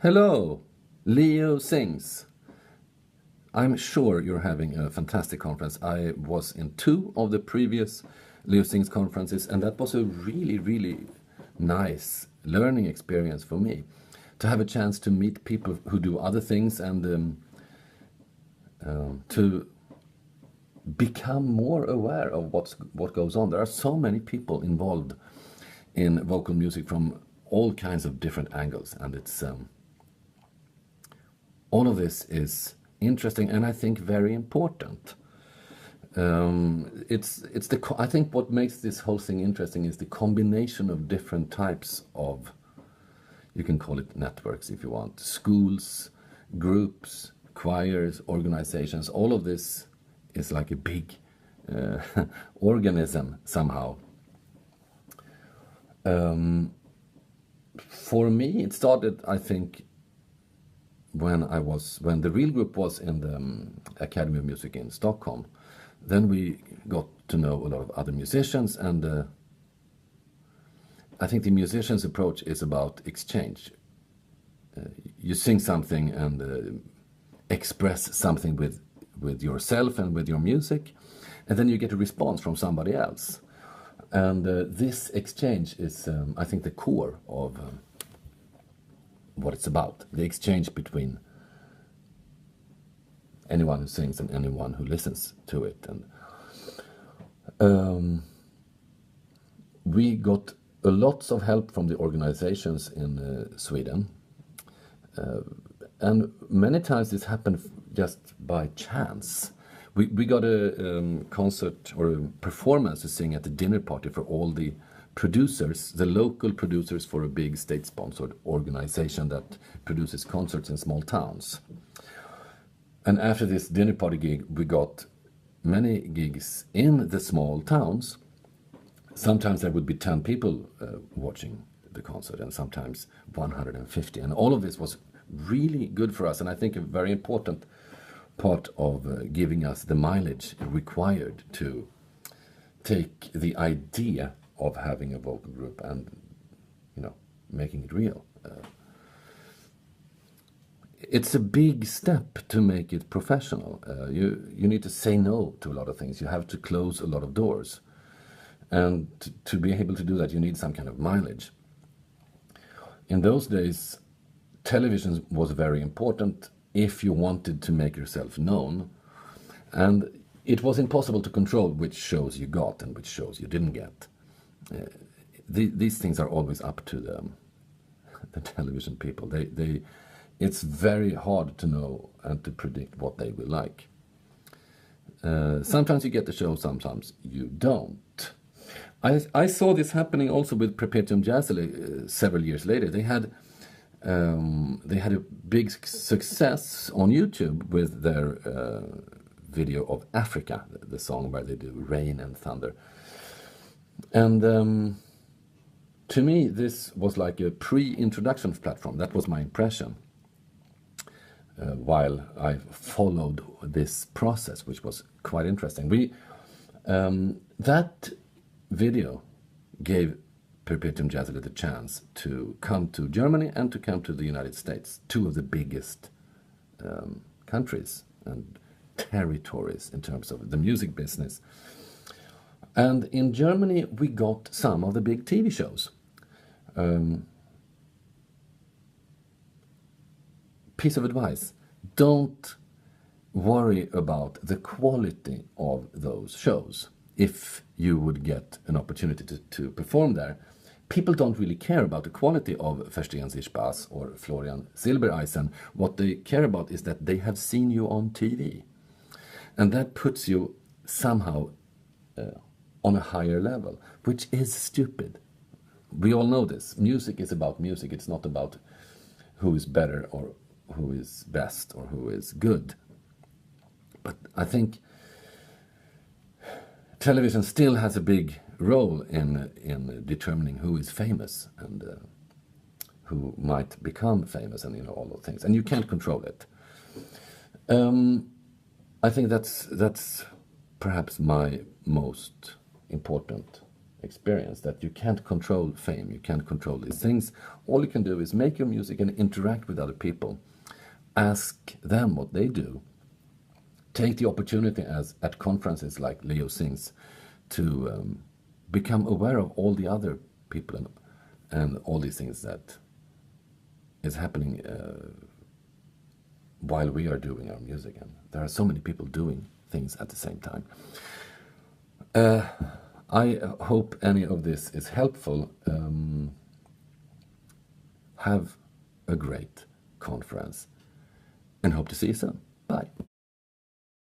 Hello, Leo Sings. I'm sure you're having a fantastic conference. I was in 2 of the previous Leo Sings conferences, and that was a really, really nice learning experience for me. To have a chance to meet people who do other things and to become more aware of what goes on. There are so many people involved in vocal music from all kinds of different angles, and it's all of this is interesting and I think very important. I think what makes this whole thing interesting is the combination of different types of, you can call it networks if you want, schools, groups, choirs, organizations. All of this is like a big organism somehow. For me, it started, I think, when the real group was in the Academy of Music in Stockholm. Then we got to know a lot of other musicians, and I think the musician's approach is about exchange. You sing something and express something with yourself and with your music, and then you get a response from somebody else. And this exchange is, I think, the core of what it's about. The exchange between anyone who sings and anyone who listens to it. And we got lots of help from the organizations in Sweden. And many times this happened just by chance. We got a concert or a performance to sing at the dinner party for all the producers, the local producers for a big state-sponsored organization that produces concerts in small towns. And after this dinner party gig, we got many gigs in the small towns. Sometimes there would be 10 people watching the concert, and sometimes 150. And all of this was really good for us, and I think a very important part of giving us the mileage required to take the idea of having a vocal group and, making it real. It's a big step to make it professional. You need to say no to a lot of things. You have to close a lot of doors. And to be able to do that, you need some kind of mileage. In those days, television was very important if you wanted to make yourself known. And it was impossible to control which shows you got and which shows you didn't get. These things are always up to the television people. It's very hard to know and to predict what they will like. Sometimes you get the show, sometimes you don't. I saw this happening also with Perpetuum Jazzile several years later. They had a big success on YouTube with their video of Africa, the song where they do Rain and Thunder. And to me, this was like a pre-introduction platform. That was my impression while I followed this process, which was quite interesting. That video gave Perpetuum Jazzile the chance to come to Germany and to come to the United States, 2 of the biggest countries and territories in terms of the music business. And in Germany, we got some of the big TV shows. Piece of advice: don't worry about the quality of those shows. If you would get an opportunity to perform there, people don't really care about the quality of Verstehen Sie Spaß or Florian Silbereisen. What they care about is that they have seen you on TV. And that puts you somehow on a higher level, which is stupid. We all know this. Music is about music. It's not about who is better or who is best or who is good. But I think television still has a big role in determining who is famous and who might become famous, and all those things. And you can't control it. I think that's perhaps my most important experience, that you can't control fame, you can't control these things. All you can do is make your music and interact with other people. Ask them what they do. Take the opportunity as at conferences like LEOsings to become aware of all the other people and all these things that is happening while we are doing our music. And there are so many people doing things at the same time. I hope any of this is helpful. Have a great conference and hope to see you soon. Bye.